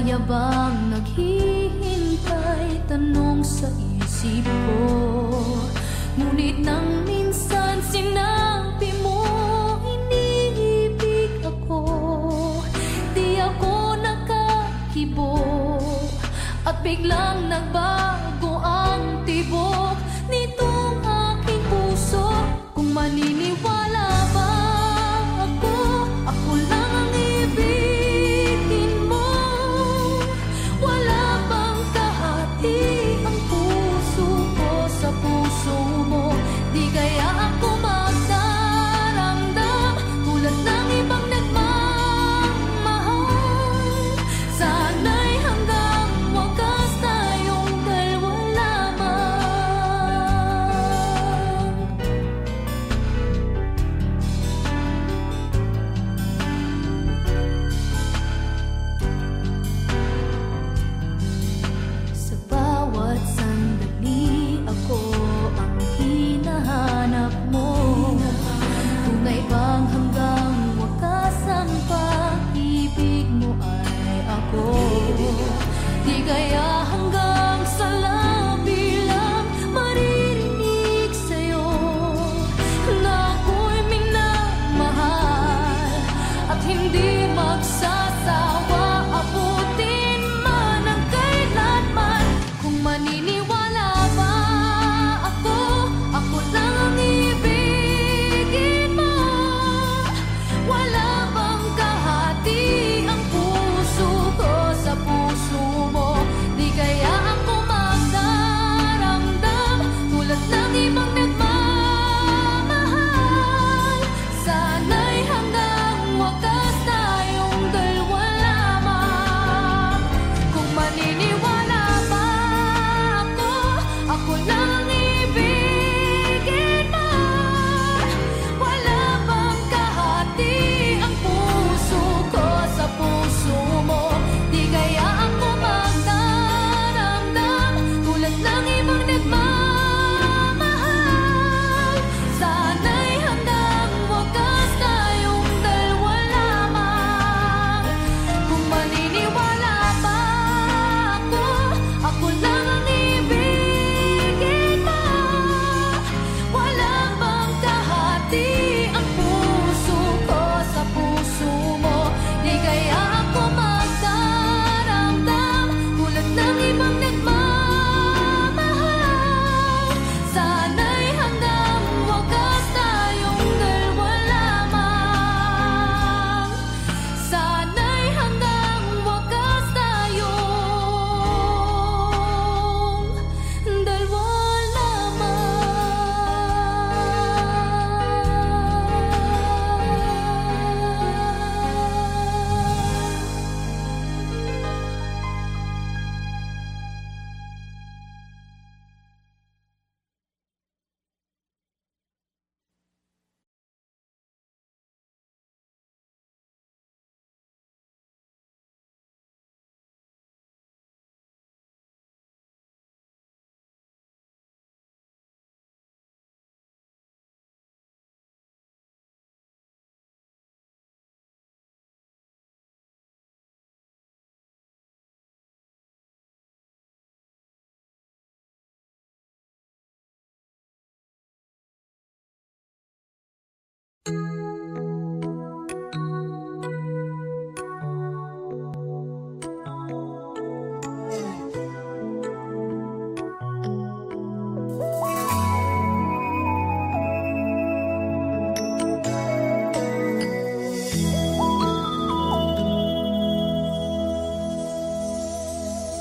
Ligaya bang naghihintay? Tanong sa isip ko. Ngunit nang minsan sinabi mo iniibig ako, di ako nakakibo at biglang nagbago ang tibok nitong aking puso. Kung maniniwala ba ako, ako lang ang ibigin mo. Wala bang kahati ang puso ko sa puso mo? Di kaya ako magdaramdam tulad ng ibang nagmamahal. Sana'y hanggang wakas tayong dalawa lamang. Sa bawat sandali ako ang hinahanap mo. Tunay bang hanggang wakas ang pag-ibig mo ay ako? Di kaya hanggang sa labi lang maririnig sa'yo na ako'y minamahal at hindi magsasawa. Abutin man ang kailanman. Kung maniniwala ba ako, ako lang ang ibigin mo. Wala bang kahati ang puso ko sa puso mo? Di kaya ako magdaramdam tulad ng ibang nagmamahal. Sana'y hanggang wakas tayong dalawa lamang. Kung maniniwala ba ako, ako lang ang ibigin mo. Wala bang kahati ang puso ko sa puso mo? Di kaya ako magdaramdam tulad ng ibang nagmamahal. Sana'y hanggang wakas tayong dalawa lamang. Kung maniniwala ba ako, ako lang ang ibigin mo. Wala bang kahati ang puso ko sa puso mo? Di kaya ako magdaramdam tulad ng ibang nagmamahal. Sana'y hanggang wakas tayong dalawa lamang. Sana'y hanggang wakas tayong dalawa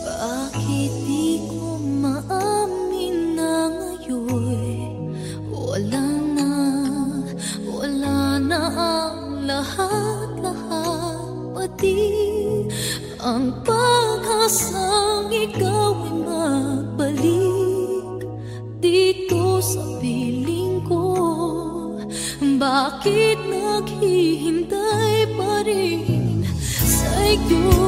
Bakit di ko maamin na ngayon wala na ang lahat-lahat, pati ang pag-asang ikaw ay magbalik dito sa piling ko. Bakit naghihintay pa rin sa'yo?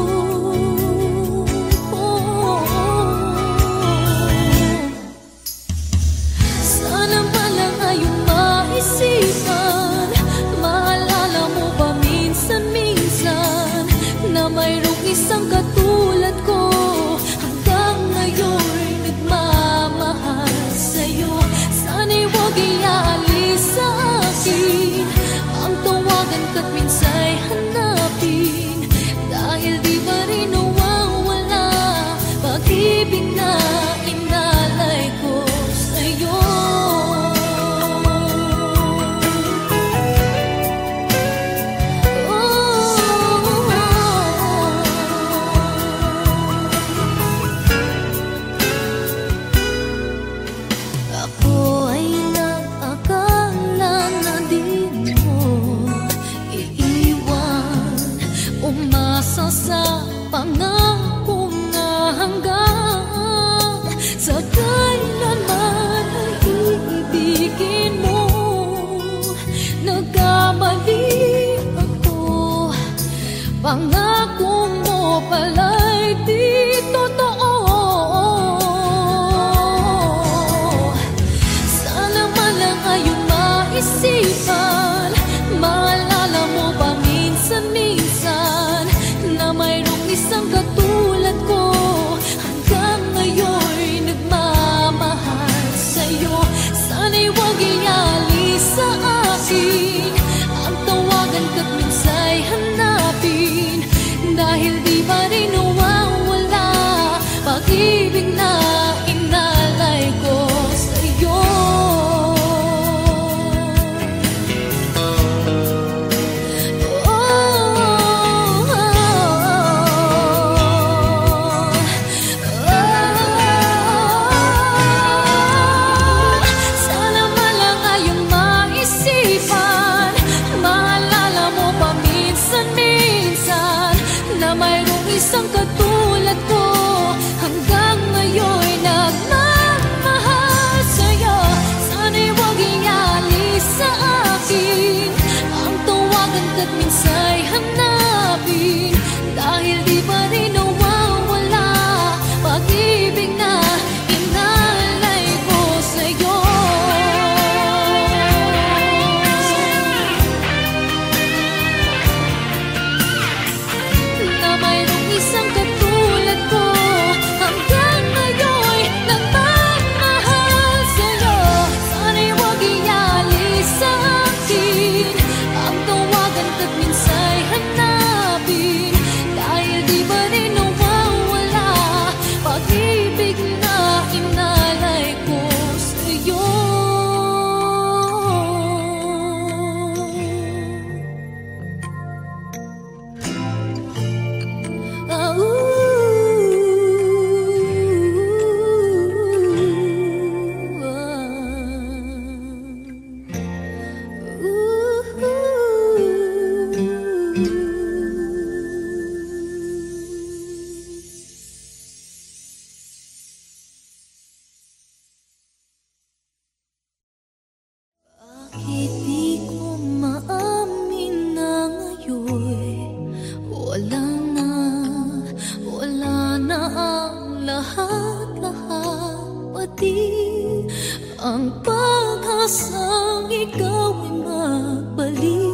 Sana malang ayong maisipan, maalala mo ba minsan na mayroong isang katulad maputi ang pag-asang ikaw ay magbalik.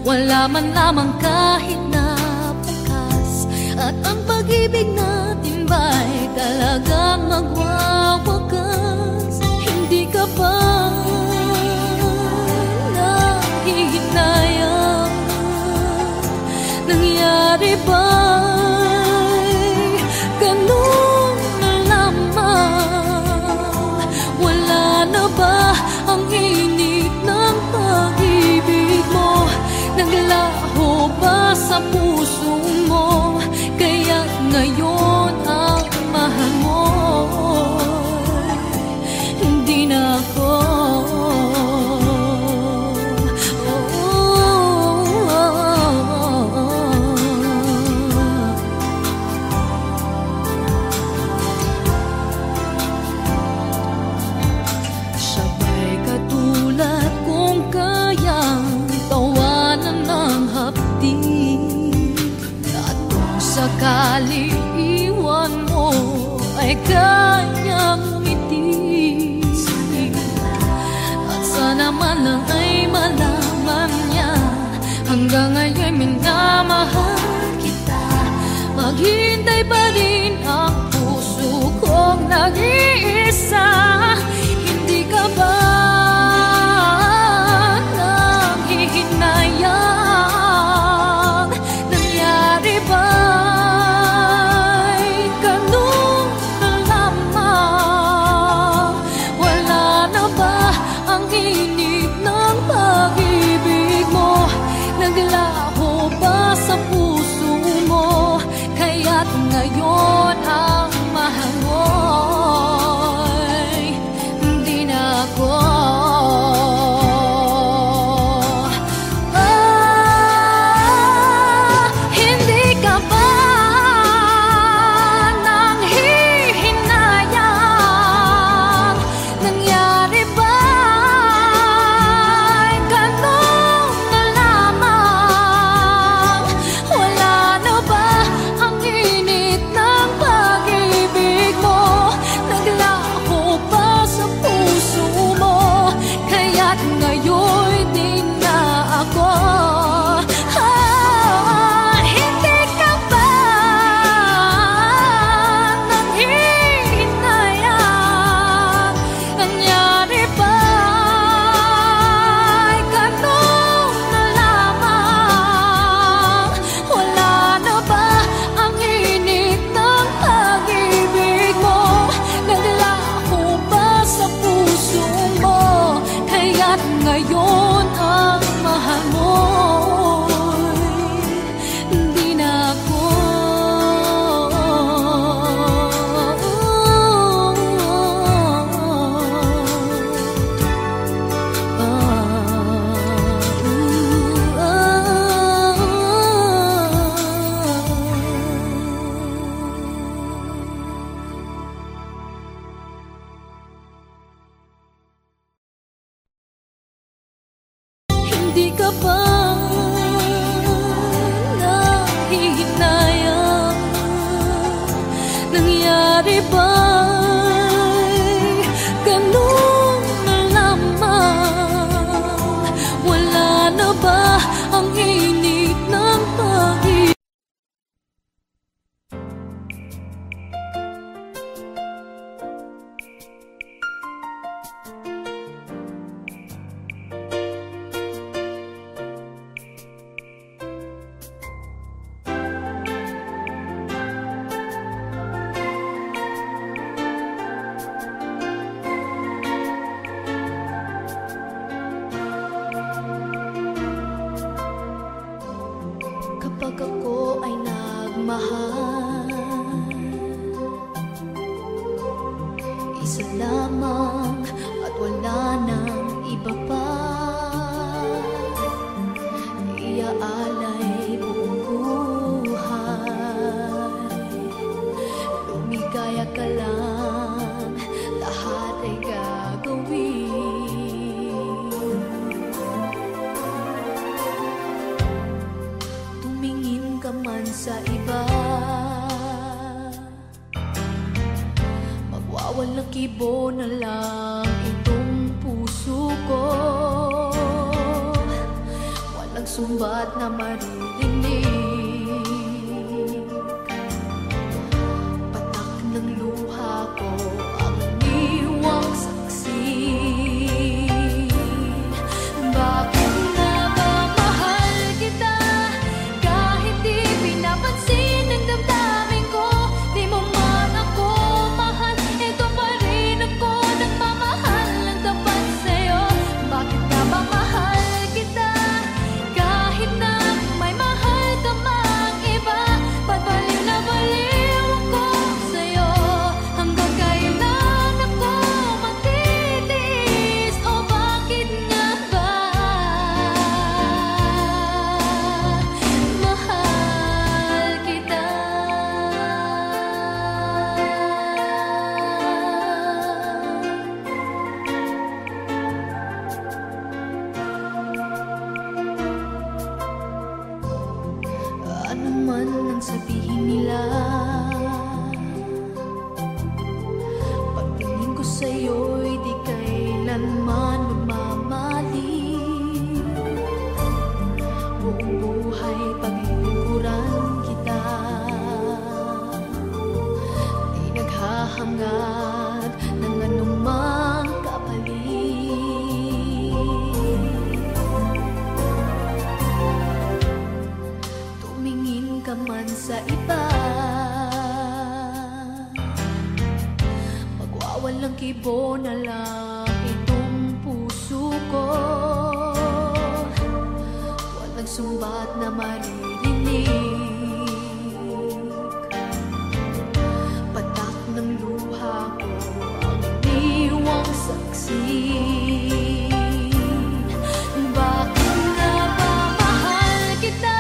Wala man lamang kahit na pagkas, at ang pag-ibig natin ba'y talagang magwawakas? Hindi ka ba nahihinayang? Nangyari ba'y ganun na lamang? Wala na ba ang init ng pag-ibig mo? Naglaho ba sa puso mo? Kaya ngayon ang mahal mo hindi na ako. Sabay katulad kung kayang ng hapdi, at kung sakali iwan mo ay kanyang umiti. At sana man lang ay malaman niya hanggang ngayon minamahal kita. Maghintay pa rin ang puso kong nag-iisa. Hindi ka ba nangyari ba'y ganun na lamang? Wala na ba ang init ng pag-ibig mo? Naglaho ba sa puso mo? Kaya't ngayon ang mahal mo'y hindi na ako. Ngayon ang mahal mo'y hindi na ako. Hindi ka ba nahihinayang? Nangyari ba'y ganun na lamang? Wala na ba ang init ng pag-ibig? mahal, isa lamang at wala nang iba pa. Iaalay buong buhay, lumigaya ka lang, lahat ay gagawin. Tumingin ka man sa iba, magwawalang kibo na lang itong puso ko. Walang sumbat na maririnig, patak ng luha ko ang iniwang saksi. Bakit nga ba mahal kita, kahit di pinapansin ang damdamin ko? Di mo man ako mahal, ito pa rin ako nagmamahal ng tapat sa'yo. Bakit nga ba mahal kita, kahit na may mahal ka mang iba? Ba't baliw na baliw ako sa'yo? Hanggang kailan ako magtitiis? O bakit nga ba mahal kita? Ano man ang sabihin nila, pagtingin ko sa'yo'y di kailanman lumamali. Buong buhay paglilingkuran kita, di naghahangad ng anumang kapalit. Tumingin ka man sa iba, magwawalang kibo na lang itong puso ko. Walang sumbat na maririnig, patak ng luha ko ang iniwang saksi. Bakit nga ba mahal kita,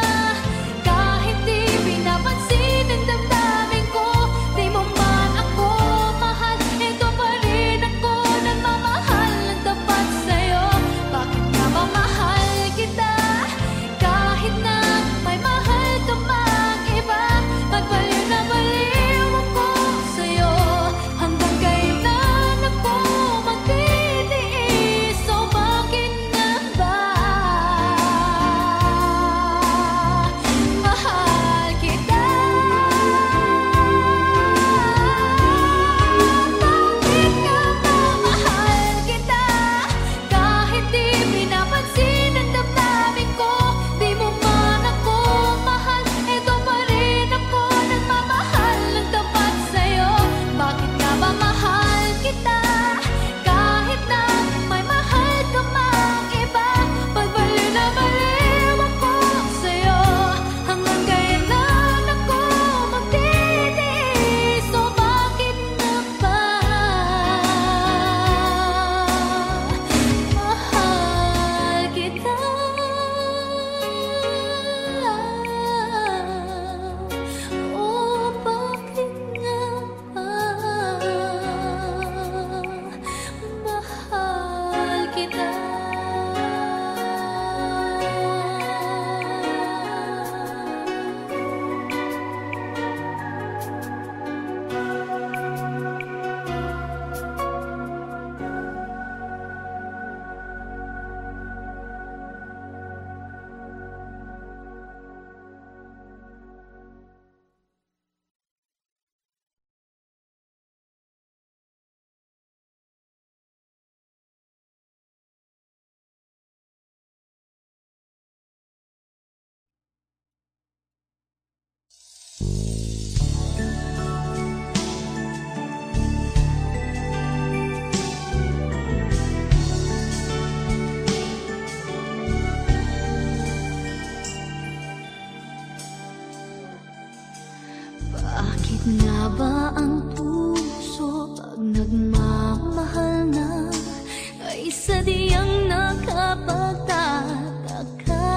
kahit di pinapansin ang damdamin ko? Di mo man ako mahal, ito pa rin ako nagmamahal ng tapat sa'yo. Bakit nga ba mahal kita, kahit na may mahal ka mang iba? Ba't baliw na baliw ako sa'yo? Hanggang kailan ako magtitiis? O bakit nga ba mahal kita? Bakit nga ba mahal kita, kahit di pinapansin ang damdamin ko? Di mo man ako mahal, ito pa rin ako nagmamahal ng tapat sa'yo. Bakit nga ba mahal kita, kahit na may mahal ka mang iba? Ba't baliw na baliw ako sa'yo? Hanggang kailan ako magtitiis? O bakit nga ba mahal kita? O bakit nga ba mahal kita? Bakit nga ba ang puso pag nagmamahal na ay sadyang nakapagtataka?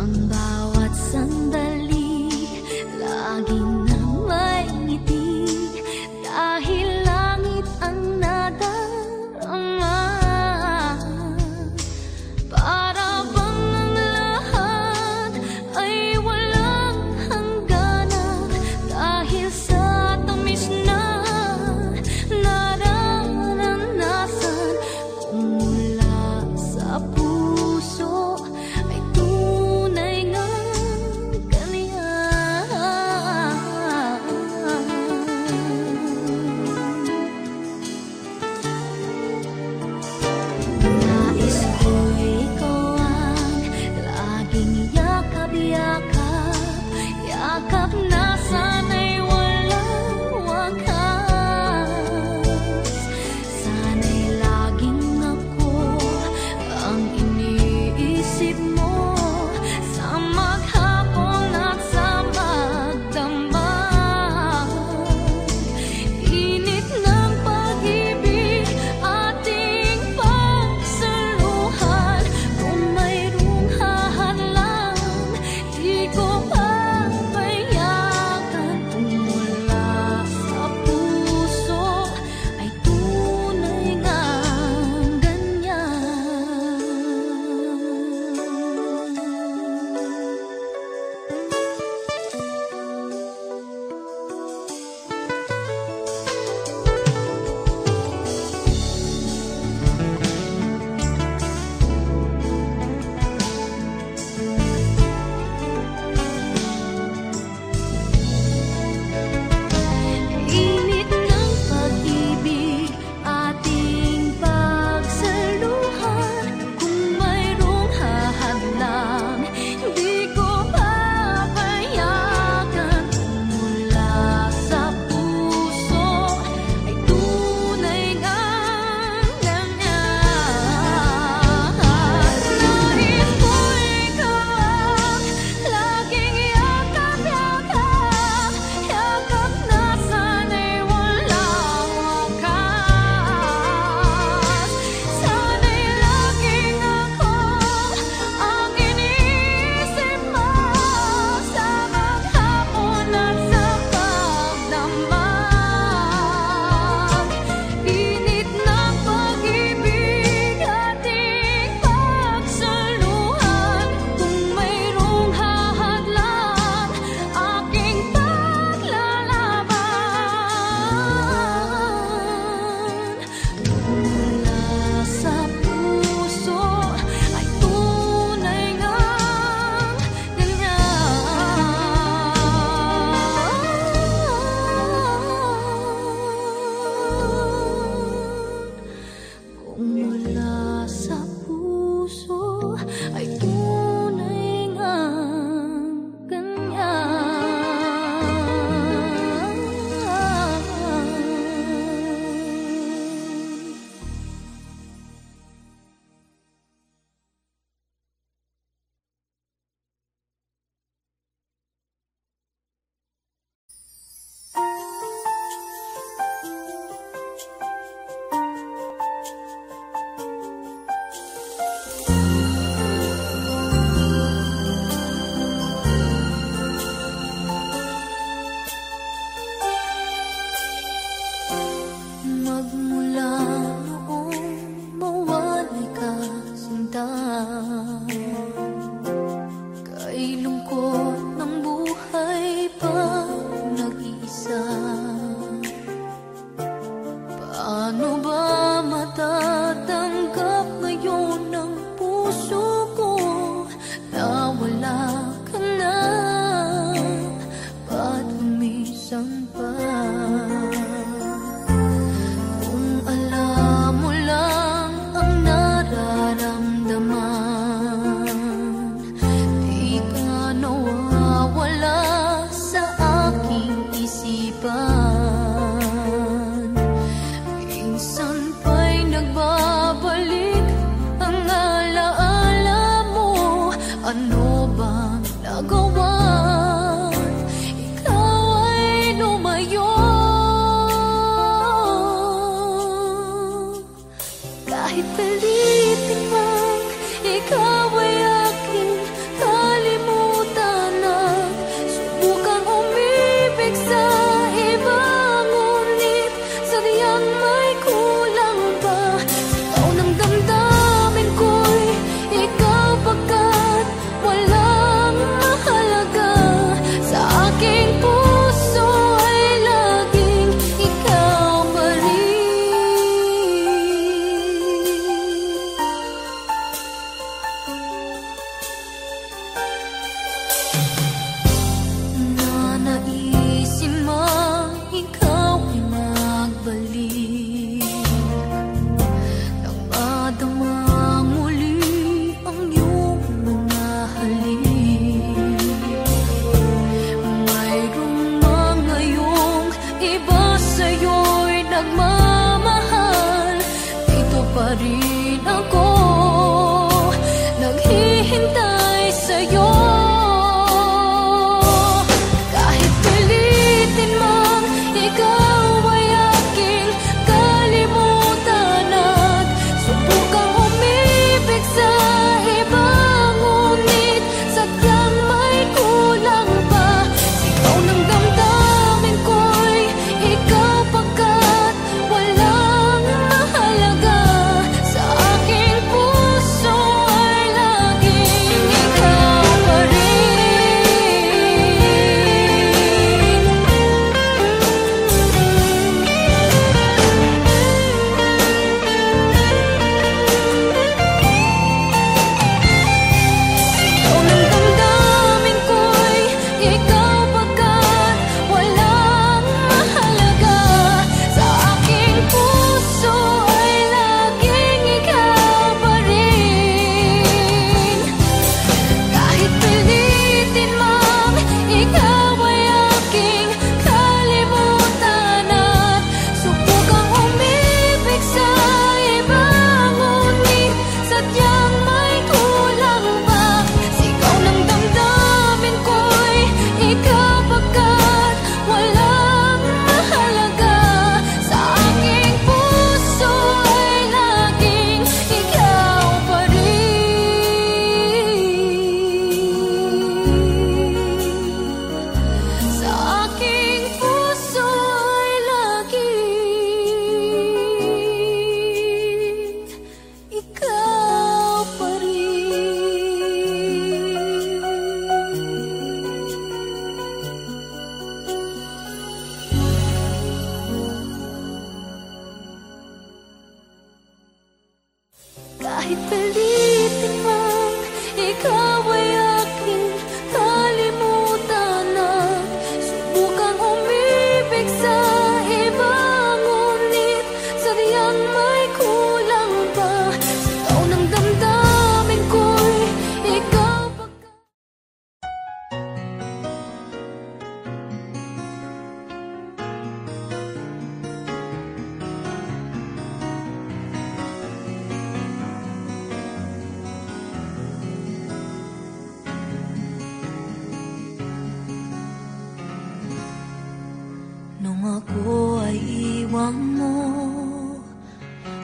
Ang bawat sandali lagi na may ngiti dahil langit ang nadarama. Para bang ang lahat ay walang hangganan dahil pa rin ako naghihintay sa'yo. Kahit pilitin mang ikaw ay aking kalimutan at subukang umibig sa iba, ngunit sadyang may kulang pa. Sigaw ng damdamin ko'y ikaw pagkat walang mahalaga. Sa aking puso ay laging ikaw pa rin. Sigaw ng damdamin ko'y ikaw pagkat walang mahalaga. Sa aking puso ay laging ikaw pa rin. Kahit pilitin mang ikaw ay aking kalimutan at subukang umibig sa iba, ngunit sadyang may kulang pa. Sigaw ng damdamin ko'y ikaw pagkat walang mahalaga. Sa aking puso ay laging ikaw pa rin. Sa aking puso ay laging ikaw pa rin. Kahit pilitin mang ikaw ay aking kalimutan at subukang umibig sa iba, ngunit sadyang may kulang pa. Sigaw ng damdamin ko'y ikaw pagkat nung ako ay iwang mo,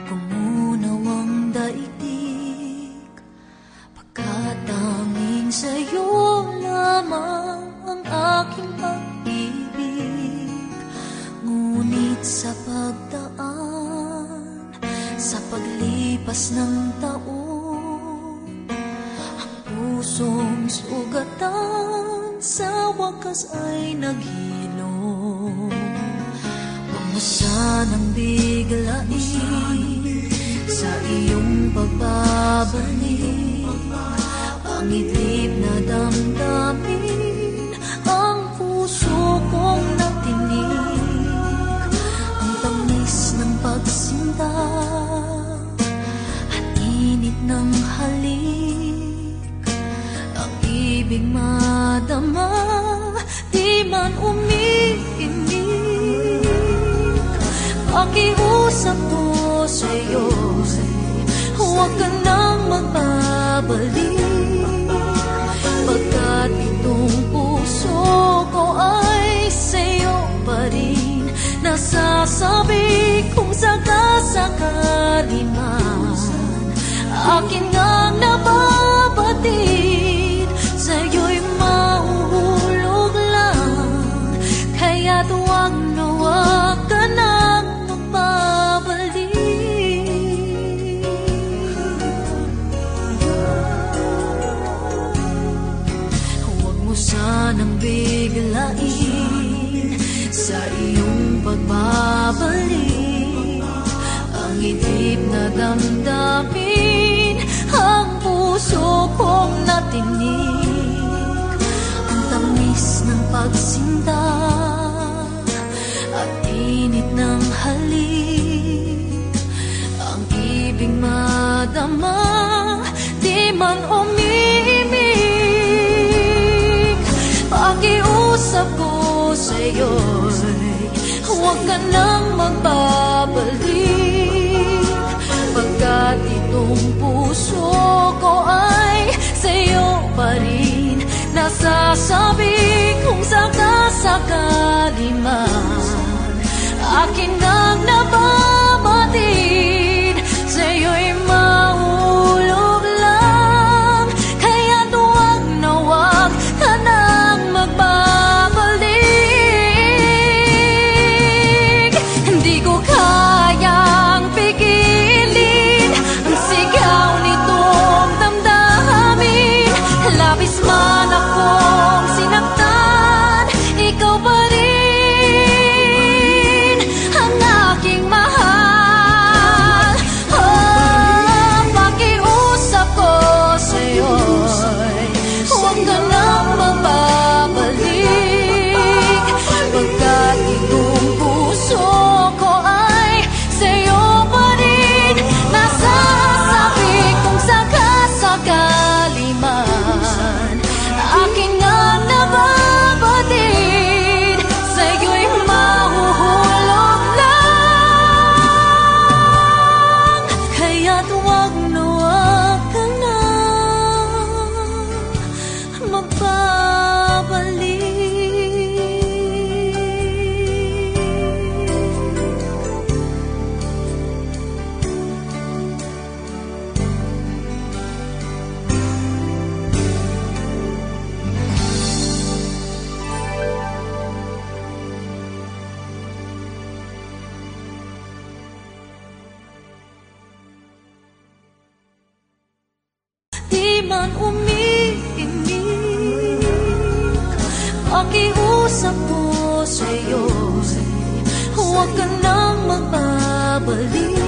kumunaw ang daigdig, pagkat tanging sa'yo lamang ang aking pag-ibig. Ngunit sa pagdaan, sa paglipas ng taon, ang pusong sugatan sa wakas ay naghilom. Sanang biglain sa iyong pagbabalik, ang itlip na damdamin, ang puso kong natinig, ang tamis ng pagsinta at init ng halik, ang ibig madama, di man umiinig. Pakiusap ko sa'yo, huwag ka nang magbabalik, pagkat itong puso ko ay sa'yo pa rin. Nasasabi kung sakasakali man akin ngang nababatid, sa'yo'y mahuhulog lang, kaya't huwag na huwag ka nang magbabalik. Huwag mo sanang biglain sa iyong pagbabalik, ang itlip na damdamin, ang puso kong natinig, ang tamis ng pagsinta at init ng halik, ang ibig madama, di man umiimik. Pakiusap ko sa'yo'y huwag ka nang magbabalik, pagka nasasabi kung sakasakali man akin ang nababatid, sa'yo'y mahulog lang. Kaya't huwag na huwag ka nang magbabalik. Hindi ko kayang pigilin ang sigaw nitong damdamin. Labis man akong sinaktan, ikaw pa rin ang aking mahal. Oh, pakiusap ko sa'yo'y huwag ka nang magbabalik, pagkat itong puso ko ay sa'yo pa rin. Nasasabi kung sakasakali man aking nga nababatid, sa'yo'y mahuhulog lang. Kaya't huwag na huwag ka nang magbabalik. Di man umiinig, pakiusap ko sa'yo, huwag ka nang magbabalik.